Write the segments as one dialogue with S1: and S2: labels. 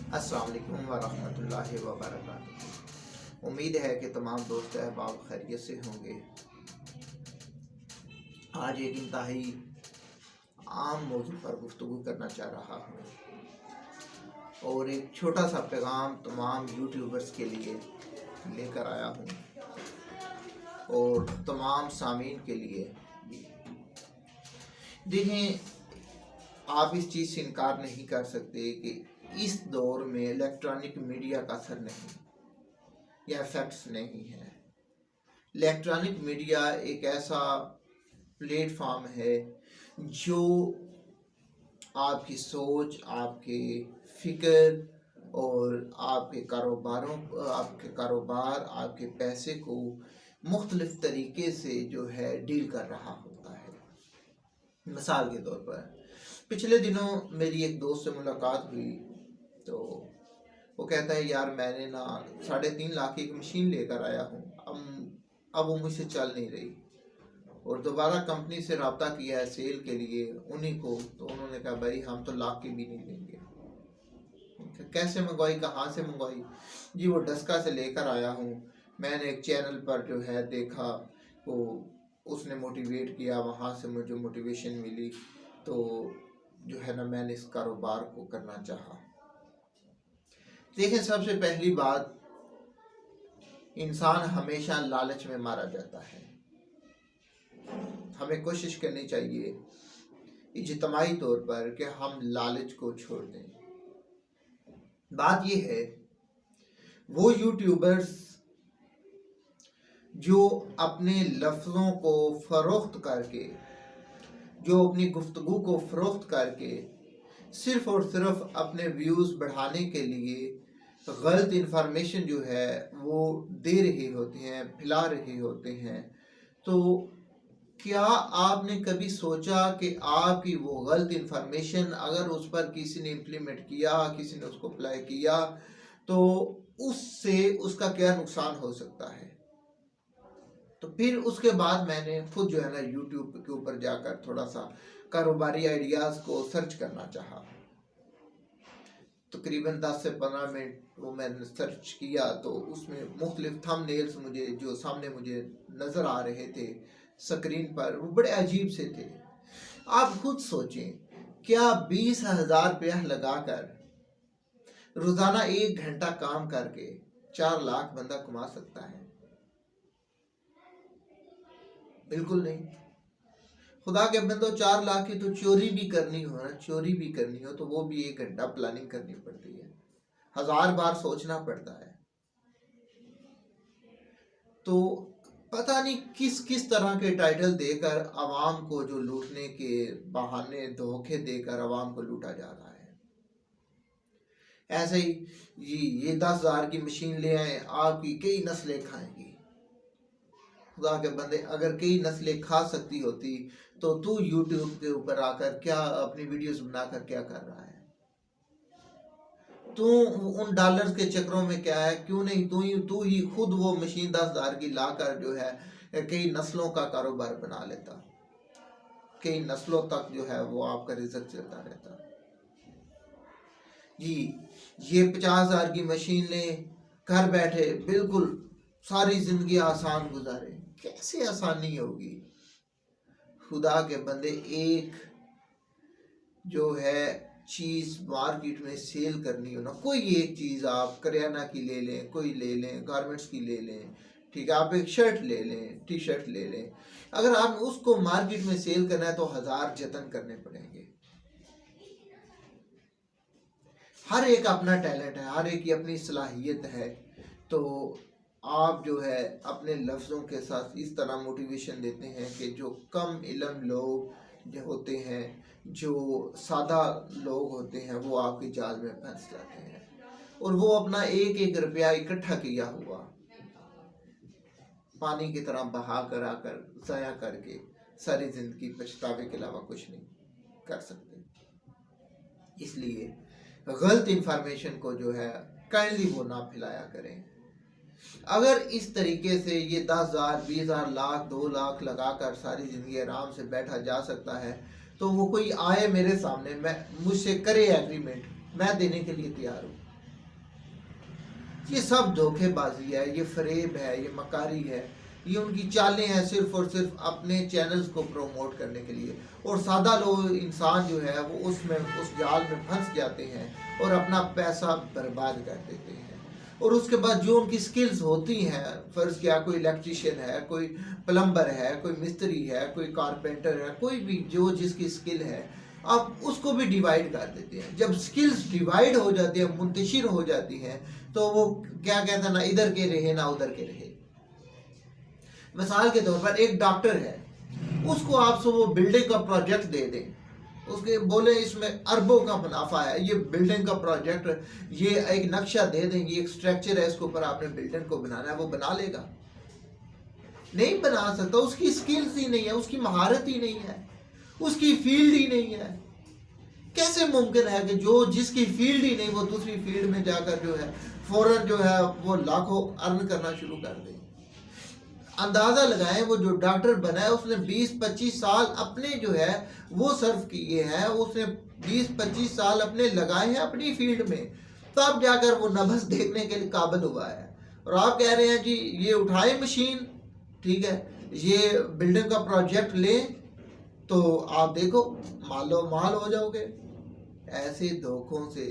S1: अस्सलाम वालेकुम वरहमतुल्लाहि वबरकातुहू। उम्मीद है कि तमाम दोस्त अहबाब खैरियत से होंगे। आज एक इंतहाई आम मौजू पर गुफ्तगू करना चाह रहा हूँ और एक छोटा सा पैगाम तमाम यूट्यूबर्स के लिए लेकर आया हूँ और तमाम सामीन के लिए। देखें, आप इस चीज़ से इनकार नहीं कर सकते कि इस दौर में इलेक्ट्रॉनिक मीडिया का असर नहीं या इफेक्ट्स नहीं है। इलेक्ट्रॉनिक मीडिया एक ऐसा प्लेटफॉर्म है जो आपकी सोच, आपके फिक्र और आपके कारोबार, आपके पैसे को मुख्तलिफ तरीके से जो है डील कर रहा होता है। मिसाल के तौर पर पिछले दिनों मेरी एक दोस्त से मुलाकात हुई तो वो कहता है, यार मैंने ना 3.5 लाख की एक मशीन लेकर आया हूँ, अब वो मुझसे चल नहीं रही और दोबारा कंपनी से रब्ता किया है सेल के लिए उन्हीं को, तो उन्होंने कहा भाई हम तो लाख की भी नहीं देंगे। कैसे मंगवाई, कहाँ से मंगवाई? जी वो डस्का से लेकर आया हूँ। मैंने एक चैनल पर जो है देखा, वो उसने मोटिवेट किया, वहाँ से मुझे मोटिवेशन मिली तो जो है ना मैंने इस कारोबार को करना चाहा। देखें, सबसे पहली बात, इंसान हमेशा लालच में मारा जाता है। हमें कोशिश करनी चाहिए इज्तिमाई तौर पर कि हम लालच को छोड़ दें। बात यह है, वो यूट्यूबर्स जो अपने लफ्ज़ों को फरोख्त करके, जो अपनी गुफ्तगू को फरोख्त करके सिर्फ़ और सिर्फ अपने व्यूज़ बढ़ाने के लिए गलत इन्फॉर्मेशन जो है वो दे रहे होते हैं, फैला रहे होते हैं, तो क्या आपने कभी सोचा कि आपकी वो गलत इन्फॉर्मेशन अगर उस पर किसी ने इम्प्लीमेंट किया, किसी ने उसको अप्लाई किया, तो उससे उसका क्या नुकसान हो सकता है? तो फिर उसके बाद मैंने खुद जो है ना यूट्यूब के ऊपर जाकर थोड़ा सा कारोबारी आइडियाज़ को सर्च करना चाहा। तकरीबन 10 से 15 मिनट वो मैंने सर्च किया तो उसमें मुख्तलिफ थंबनेल्स मुझे जो सामने मुझे नज़र आ रहे थे स्क्रीन पर, वो बड़े अजीब से थे। आप खुद सोचें, क्या 20,000 रुपया लगाकर रोज़ाना 1 घंटा काम करके 4 लाख बंदा कमा सकता है? बिल्कुल नहीं। खुदा के बंदो, 4 लाख की तो चोरी भी करनी हो तो वो भी 1 घंटा प्लानिंग करनी पड़ती है, 1000 बार सोचना पड़ता है। तो पता नहीं किस किस तरह के टाइटल देकर आवाम को, जो लूटने के बहाने धोखे देकर आवाम को लूटा जा रहा है। ऐसे ही ये 10,000 की मशीन ले आए, आपकी कई नस्लें खाएंगी। खुदा के बंदे, अगर कई नस्लें खा सकती होती तो तू यूट्यूब के ऊपर आकर क्या अपनी वीडियोस बनाकर क्या कर रहा है? तू उन डॉलर्स के चक्रों में क्या है? क्यों नहीं तू ही खुद वो मशीन 10,000 की लाकर जो है कई नस्लों का कारोबार बना लेता, कई नस्लों तक जो है वो आपका रिजल्ट चलता रहता। जी ये 50,000 की मशीन ले, घर बैठे बिल्कुल सारी जिंदगी आसान गुजारे। कैसे आसानी होगी? खुदा के बंदे, एक जो है चीज़ मार्केट में सेल करनी हो ना, कोई एक चीज़ आप करियाना की ले लें, कोई ले लें, गारमेंट्स की ले लें, ठीक है, आप एक शर्ट ले लें, टी शर्ट ले लें, अगर आप उसको मार्केट में सेल करना है तो 1000 जतन करने पड़ेंगे। हर एक अपना टैलेंट है, हर एक की अपनी सलाहियत है। तो आप जो है अपने लफ्ज़ों के साथ इस तरह मोटिवेशन देते हैं कि जो कम इल्म लोग जो होते हैं, जो सादा लोग होते हैं, वो आपकी जाल में फंस जाते हैं और वो अपना 1-1 रुपया इकट्ठा किया हुआ पानी की तरह बहा कर आकर ज़ाया करके सारी ज़िंदगी पछतावे के अलावा कुछ नहीं कर सकते। इसलिए गलत इन्फॉर्मेशन को जो है काइंडली वो ना फैलाया करें। अगर इस तरीके से ये 10,000, 20,000, लाख, 2 लाख लगाकर सारी ज़िंदगी आराम से बैठा जा सकता है, तो वो कोई आए मेरे सामने, मैं मुझसे करे एग्रीमेंट, मैं देने के लिए तैयार हूँ। ये सब धोखेबाजी है, ये फरेब है, ये मकारी है, ये उनकी चालें हैं सिर्फ और सिर्फ अपने चैनल्स को प्रमोट करने के लिए। और सादा लोग इंसान जो है वो उसमें उस जाल में फंस जाते हैं और अपना पैसा बर्बाद कर देते हैं। और उसके बाद जो उनकी स्किल्स होती हैं, फ़र्ज़ किया कोई इलेक्ट्रिशियन है, कोई प्लम्बर है, कोई मिस्त्री है, कोई कारपेंटर है, कोई भी जो जिसकी स्किल है, आप उसको भी डिवाइड कर देते हैं। जब स्किल्स डिवाइड हो जाती है, मुंतशिर हो जाती हैं, तो वो क्या कहते हैं ना, इधर के रहे ना उधर के रहे। मिसाल के तौर पर एक डॉक्टर है, उसको आपसे वो बिल्डिंग का प्रोजेक्ट दे दें, उसके बोले इसमें अरबों का मुनाफा है, ये बिल्डिंग का प्रोजेक्ट, ये एक नक्शा दे देंगे, एक स्ट्रक्चर है, इसके ऊपर आपने बिल्डिंग को बनाना है, वो बना लेगा? नहीं बना सकता, उसकी स्किल्स ही नहीं है, उसकी महारत ही नहीं है, उसकी फील्ड ही नहीं है। कैसे मुमकिन है कि जो जिसकी फील्ड ही नहीं वो दूसरी फील्ड में जाकर जो है फौरन जो है वो लाखों अर्न करना शुरू कर दे? अंदाजा लगाएं, वो जो डॉक्टर बना है उसने 20-25 साल अपने जो है वो सर्व किए हैं, उसने 20-25 साल अपने लगाए हैं अपनी फील्ड में, तब जाकर वो नब्ज देखने के लिए काबिल हुआ है। और आप कह रहे हैं जी ये उठाए मशीन, ठीक है, ये बिल्डिंग का प्रोजेक्ट लें तो आप देखो मालो माल हो जाओगे। ऐसे धोखों से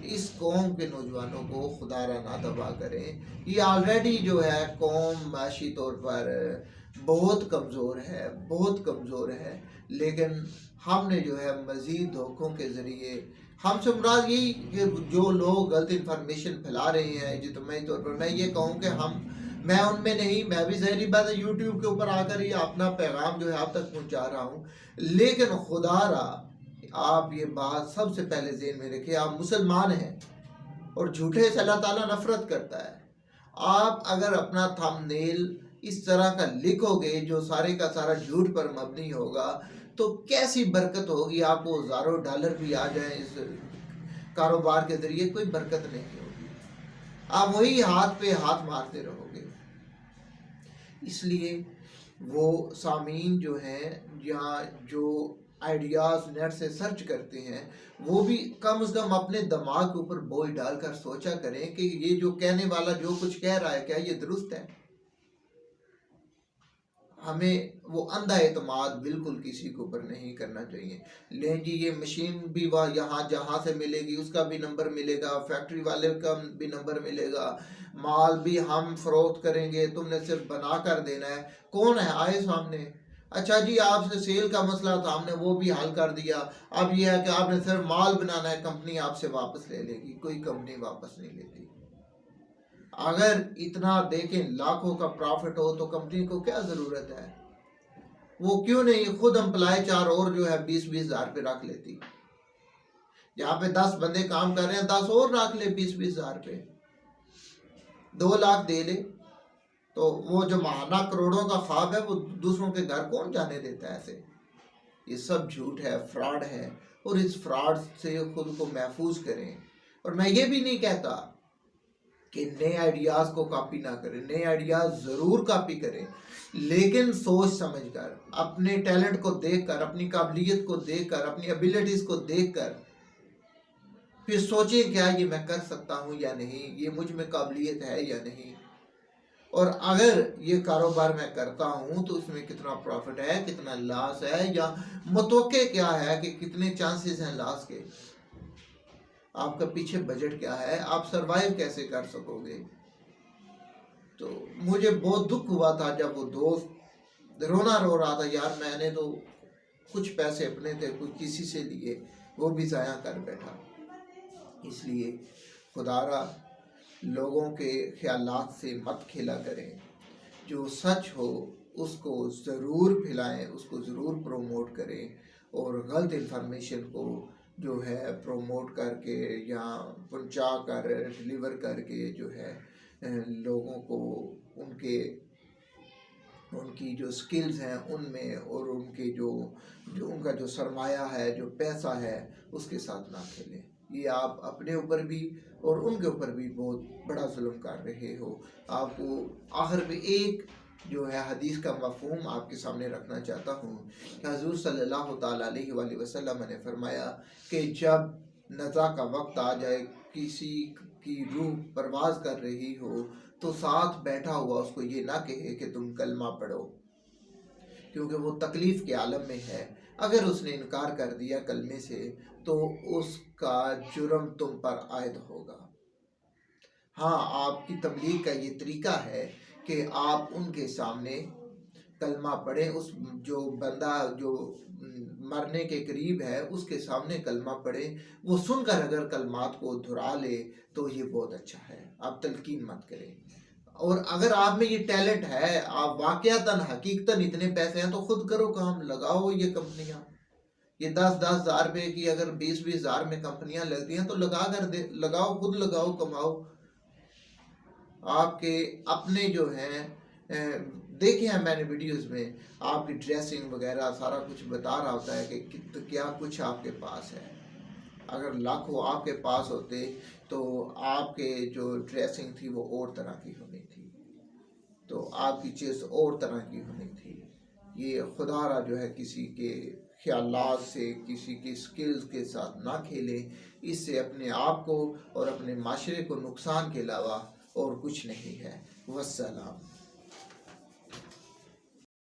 S1: इस कौम के नौजवानों को खुदारा ना तबाह करें। ये ऑलरेडी जो है कौम माशी तौर पर बहुत कमज़ोर है, बहुत कमज़ोर है, लेकिन हमने जो है मज़ीद धोखों के ज़रिए, हमसे मुराद यही कि जो लोग गलत इन्फॉर्मेशन फैला रहे हैं, जितमाही तौर पर मैं ये कहूँ कि मैं उनमें नहीं, मैं भी ज़ाहिर बात है यूट्यूब के ऊपर आकर ही अपना पैगाम जो है आप तक पहुँचा रहा हूँ, लेकिन खुदारा आप ये बात सबसे पहले ज़हन में रखिए, आप मुसलमान हैं और झूठे से अल्लाह ताला नफ़रत करता है। आप अगर अपना थंबनेल इस तरह का लिखोगे जो सारे का सारा झूठ पर मबनी होगा, तो कैसी बरकत होगी? आपको हज़ारों डॉलर भी आ जाए इस कारोबार के ज़रिए, कोई बरकत नहीं होगी, आप वही हाथ पे हाथ मारते रहोगे। इसलिए वो सामीन जो हैं या जो आइडियाज़ नेट से सर्च करते हैं, वो भी कम से कम अपने दिमाग के ऊपर बोझ डालकर सोचा करें कि ये जो कहने वाला जो कुछ कह रहा है क्या ये दुरुस्त है। हमें वो अंधा एतमाद बिल्कुल किसी के ऊपर नहीं करना चाहिए। ले जी ये मशीन भी वह यहाँ जहाँ से मिलेगी उसका भी नंबर मिलेगा, फैक्ट्री वाले का भी नंबर मिलेगा, माल भी हम फरोख्त करेंगे, तुमने सिर्फ बना कर देना है। कौन है आए सामने, अच्छा जी आपसे सेल का मसला था, हमने वो भी हल कर दिया, अब ये है कि आपने सिर्फ माल बनाना है, कंपनी आपसे वापस ले लेगी। कोई कंपनी वापस नहीं लेती। अगर इतना देखें लाखों का प्रॉफिट हो तो कंपनी को क्या ज़रूरत है? वो क्यों नहीं खुद एम्प्लॉय 4 और जो है 20-20 हज़ार पे रख लेती? जहाँ पे 10 बंदे काम कर रहे हैं 10 और रख ले 20-20 हज़ार पे, 2 लाख दे ले, तो वो जो महाना करोड़ों का ख्वाब है वो दूसरों के घर कौन जाने देता है ऐसे? ये सब झूठ है, फ्रॉड है, और इस फ्रॉड से खुद को महफूज करें। और मैं ये भी नहीं कहता कि नए आइडियाज़ को कॉपी ना करें, नए आइडियाज़ ज़रूर कॉपी करें, लेकिन सोच समझकर, अपने टैलेंट को देखकर, अपनी काबिलियत को देखकर, अपनी एबिलिटीज़ को देखकर फिर सोचें क्या ये मैं कर सकता हूँ या नहीं, ये मुझ में काबिलियत है या नहीं, और अगर ये कारोबार मैं करता हूँ तो इसमें कितना प्रॉफिट है, कितना लॉस है, या मुतवक्के क्या है कि कितने चांसेस हैं लॉस के, आपका पीछे बजट क्या है, आप सरवाइव कैसे कर सकोगे। तो मुझे बहुत दुख हुआ था जब वो दोस्त रोना रो रहा था, यार मैंने तो कुछ पैसे अपने थे कुछ किसी से लिए, वो भी ज़ाया कर बैठा। इसलिए खुदारा लोगों के ख्यालात से मत खेला करें, जो सच हो उसको ज़रूर फैलाएं, उसको ज़रूर प्रोमोट करें, और गलत इन्फॉर्मेशन को जो है प्रोमोट करके या पहुंचा कर डिलीवर करके जो है लोगों को उनकी जो स्किल्स हैं उनमें और उनके जो उनका जो सरमाया है, जो पैसा है, उसके साथ ना खेलें। ये आप अपने ऊपर भी और उनके ऊपर भी बहुत बड़ा जुल्म कर रहे हो। आपको आखिर में एक जो है हदीस का मफ़हूम आपके सामने रखना चाहता हूँ कि हुज़ूर सल्लल्लाहु ताला अलैहि वसल्लम ने फरमाया कि जब नज़ा का वक्त आ जाए, किसी की रूह परवाज कर रही हो तो साथ बैठा हुआ उसको ये ना कहे कि तुम कलमा पढ़ो, क्योंकि वो तकलीफ़ के आलम में है। अगर उसने इनकार कर दिया कलमे से तो उसका जुर्म तुम पर आयद होगा। हाँ, आपकी तबलीग का ये तरीका है कि आप उनके सामने कलमा पढ़ें। उस जो बंदा जो मरने के करीब है उसके सामने कलमा पढ़ें। वो सुनकर अगर कलमात को दोहरा ले तो ये बहुत अच्छा है। आप तलकीन मत करें। और अगर आप में ये टैलेंट है, आप वाकयातन हकीकतन इतने पैसे हैं तो खुद करो काम, लगाओ ये कंपनियां। ये 10-10 हज़ार रुपए की अगर 20-20 हज़ार में कंपनियां लगती हैं तो लगा कर दे, लगाओ, खुद लगाओ, कमाओ। आपके अपने जो हैं देखे हैं मैंने वीडियोस में, आपकी ड्रेसिंग वगैरह सारा कुछ बता रहा होता है कि क्या कुछ आपके पास है। अगर लाखों आपके पास होते तो आपके जो ड्रेसिंग थी वो और तरह की होनी थी, तो आपकी चीज़ और तरह की होनी थी। ये खुदारा जो है किसी के ख्यालात से, किसी की स्किल्स के साथ ना खेलें। इससे अपने आप को और अपने माशरे को नुकसान के अलावा और कुछ नहीं है। वस्सलाम।